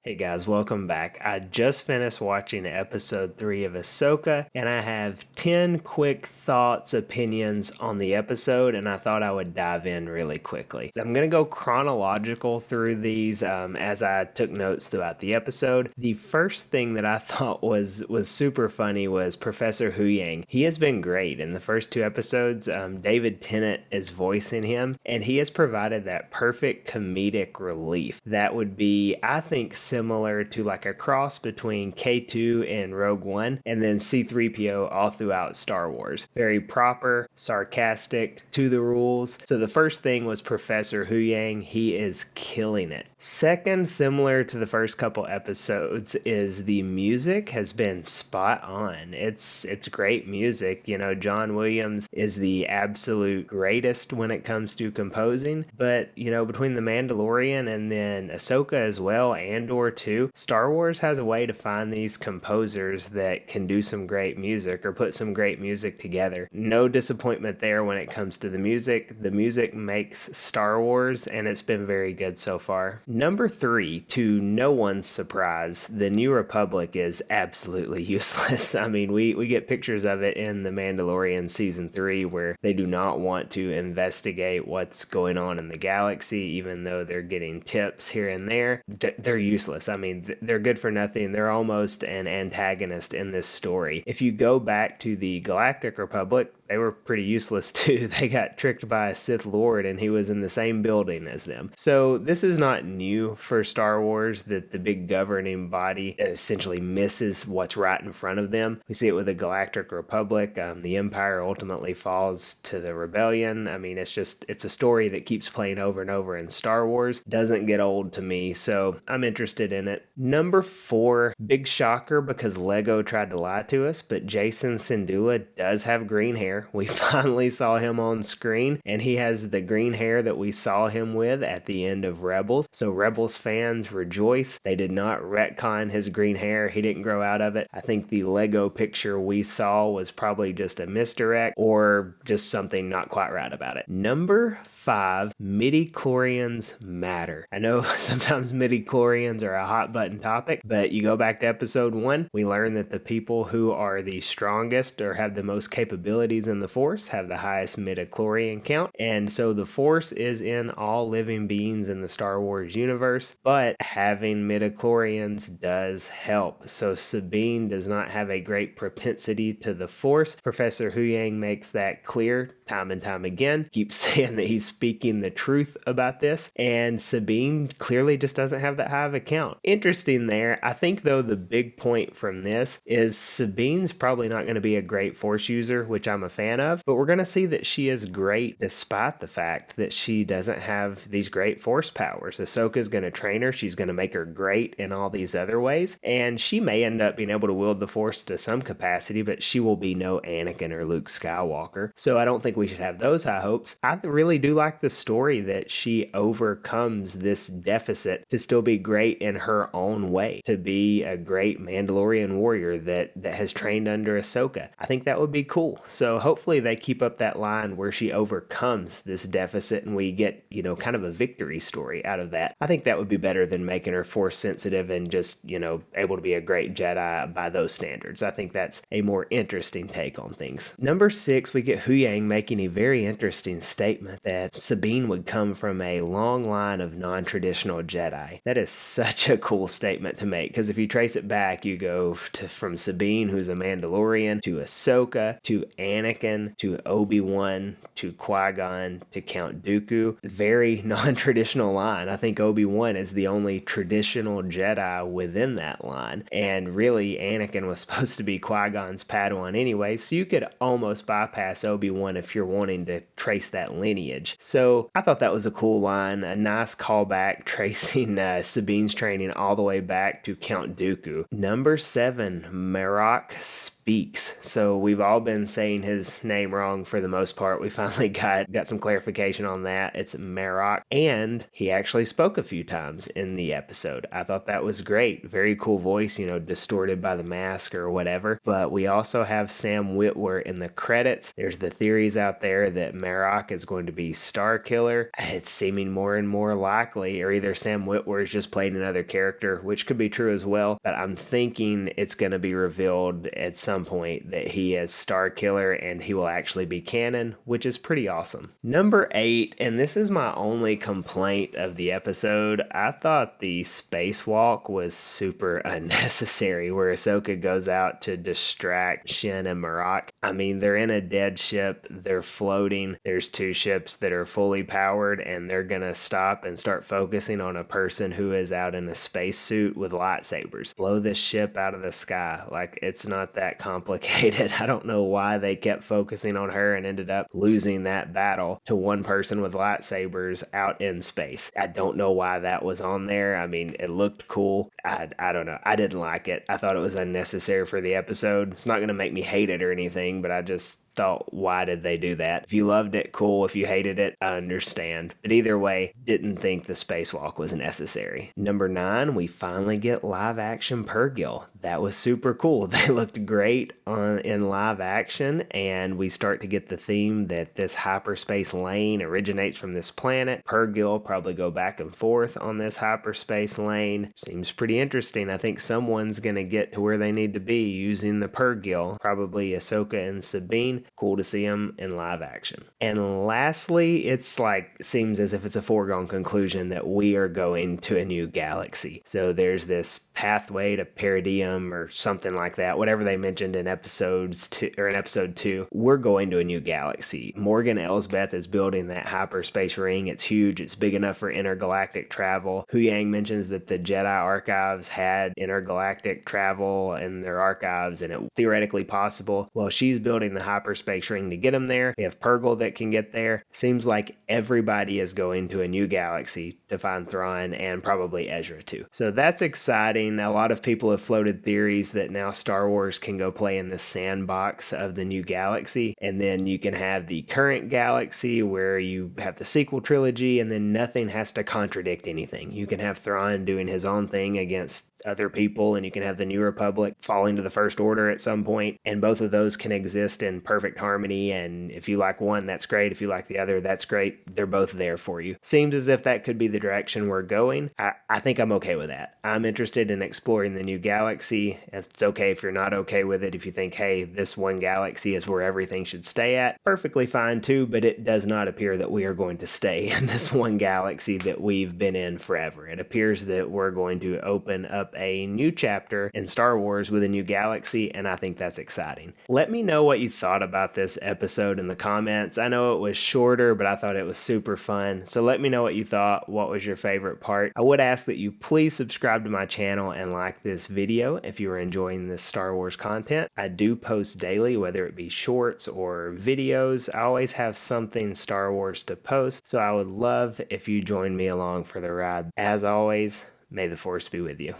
Hey guys, welcome back. I just finished watching episode 3 of Ahsoka, and I have 10 quick thoughts, opinions on the episode, and I thought I would dive in really quickly. I'm going to go chronological through these as I took notes throughout the episode. The first thing that I thought was super funny was Professor Huyang. He has been great. In the first 2 episodes, David Tennant is voicing him, and he has provided that perfect comedic relief. That would be, I think, similar to like a cross between K2 and Rogue One, and then C3PO all throughout Star Wars. Very proper, sarcastic, to the rules. So the first thing was Professor Huyang. He is killing it. Second, similar to the first couple episodes, is the music has been spot on. It's great music. You know, John Williams is the absolute greatest when it comes to composing, but you know, between The Mandalorian and then Ahsoka as well, Andor too, Star Wars has a way to find these composers that can do some great music or put some great music together. No disappointment there when it comes to the music. The music makes Star Wars, and it's been very good so far. Number 3, to no one's surprise, the New Republic is absolutely useless. I mean, we get pictures of it in The Mandalorian Season 3 where they do not want to investigate what's going on in the galaxy, even though they're getting tips here and there. They're useless. I mean, they're good for nothing. They're almost an antagonist in this story. If you go back to the Galactic Republic, they were pretty useless too. They got tricked by a Sith Lord and he was in the same building as them. So this is not new for Star Wars, that the big governing body essentially misses what's right in front of them. We see it with the Galactic Republic. The Empire ultimately falls to the Rebellion. I mean, it's a story that keeps playing over and over in Star Wars. Doesn't get old to me, so I'm interested in it. Number 4, big shocker because Lego tried to lie to us, but Jason Syndulla does have green hair. We finally saw him on screen, and he has the green hair that we saw him with at the end of Rebels. So Rebels fans rejoice. They did not retcon his green hair. He didn't grow out of it. I think the Lego picture we saw was probably just a misdirect or just something not quite right about it. Number 5, midi-chlorians matter. I know sometimes midi-chlorians are a hot button topic, but you go back to episode 1, we learn that the people who are the strongest or have the most capabilities in the Force have the highest midi-chlorian count, and so the Force is in all living beings in the Star Wars universe, but having midi-chlorians does help. So Sabine does not have a great propensity to the Force. Professor Huyang makes that clear time and time again, keeps saying that he's speaking the truth about this, and Sabine clearly just doesn't have that high of a count. Interesting there. I think though the big point from this is Sabine's probably not going to be a great Force user, which I'm a fan of, but we're going to see that she is great despite the fact that she doesn't have these great Force powers. Ahsoka's going to train her. She's going to make her great in all these other ways, and she may end up being able to wield the Force to some capacity, but she will be no Anakin or Luke Skywalker. So I don't think we should have those high hopes. I really do like the story that she overcomes this deficit to still be great in her own way, to be a great Mandalorian warrior that has trained under Ahsoka. I think that would be cool. So hopefully they keep up that line where she overcomes this deficit and we get, you know, kind of a victory story out of that. I think that would be better than making her Force sensitive and just, you know, able to be a great Jedi by those standards. I think that's a more interesting take on things. Number 6, we get Huyang making a very interesting statement that Sabine would come from a long line of non-traditional Jedi. That is such a cool statement to make, because if you trace it back, you go from Sabine, who's a Mandalorian, to Ahsoka, to Anakin, to Obi-Wan, to Qui-Gon, to Count Dooku. Very non-traditional line. I think Obi-Wan is the only traditional Jedi within that line, and really Anakin was supposed to be Qui-Gon's Padawan anyway, so you could almost bypass Obi-Wan if you're wanting to trace that lineage. So I thought that was a cool line, a nice callback tracing Sabine's training all the way back to Count Dooku. Number 7, Marok speaks. So we've all been saying his name wrong for the most part. We finally got some clarification on that. It's Marok, and he actually spoke a few times in the episode. I thought that was great. Very cool voice, you know, distorted by the mask or whatever. But we also have Sam Witwer in the credits. There's the theories out out there that Marok is going to be Star Killer. It's seeming more and more likely, or either Sam Witwer is just playing another character, which could be true as well, but I'm thinking it's going to be revealed at some point that he is Star Killer and he will actually be canon, which is pretty awesome. Number 8, and this is my only complaint of the episode, I thought the spacewalk was super unnecessary, where Ahsoka goes out to distract Shin and Marok. I mean, they're in a dead ship, they're floating, there's 2 ships that are fully powered, and they're gonna stop and start focusing on a person who is out in a spacesuit with lightsabers. Blow this ship out of the sky. Like, it's not that complicated. I don't know why they kept focusing on her and ended up losing that battle to one person with lightsabers out in space. I don't know why that was on there. I mean, it looked cool. I don't know. I didn't like it. I thought it was unnecessary for the episode. It's not going to make me hate it or anything, but I just thought, why did they do that? If you loved it, cool. If you hated it, I understand. But either way, didn't think the spacewalk was necessary. Number 9, we finally get live action Purrgil. That was super cool. They looked great in live action, and we start to get the theme that this hyperspace lane originates from this planet. Purrgil probably go back and forth on this hyperspace lane. Seems pretty interesting. I think someone's going to get to where they need to be using the Purrgil, probably Ahsoka and Sabine. Cool to see them in live action. And lastly, it's like, seems as if it's a foregone conclusion that we are going to a new galaxy. So there's this pathway to Peridium or something like that, whatever they mentioned in episode 2. We're going to a new galaxy. Morgan Elsbeth is building that hyperspace ring. It's huge. It's big enough for intergalactic travel. Huyang mentions that the Jedi archives had intergalactic travel in their archives, and it theoretically possible. Well, she's building the hyperspace ring to get them there. We have Purrgil that can get there. Seems like everybody is going to a new galaxy to find Thrawn and probably Ezra too. So that's exciting. A lot of people have floated theories that now Star Wars can go play in the sandbox of the new galaxy, and then you can have the current galaxy where you have the sequel trilogy, and then nothing has to contradict anything. You can have Thrawn doing his own thing against other people, and you can have the New Republic falling to the First Order at some point, and both of those can exist in perfect harmony, and if you like one, that's great. If you like the other, that's great. They're both there for you. Seems as if that could be the direction we're going. I think I'm okay with that. I'm interested in exploring the new galaxy. It's okay if you're not okay with it. If you think, hey, this one galaxy is where everything should stay at, perfectly fine too, but it does not appear that we are going to stay in this one galaxy that we've been in forever. It appears that we're going to open up a new chapter in Star Wars with a new galaxy, and I think that's exciting. Let me know what you thought about this episode in the comments. I know it was shorter, but I thought it was super fun. So let me know what you thought. What was your favorite part? I would ask that you please subscribe to my channel and like this video if you are enjoying this Star Wars content. I do post daily, whether it be shorts or videos. I always have something Star Wars to post, so I would love if you join me along for the ride. As always, may the Force be with you.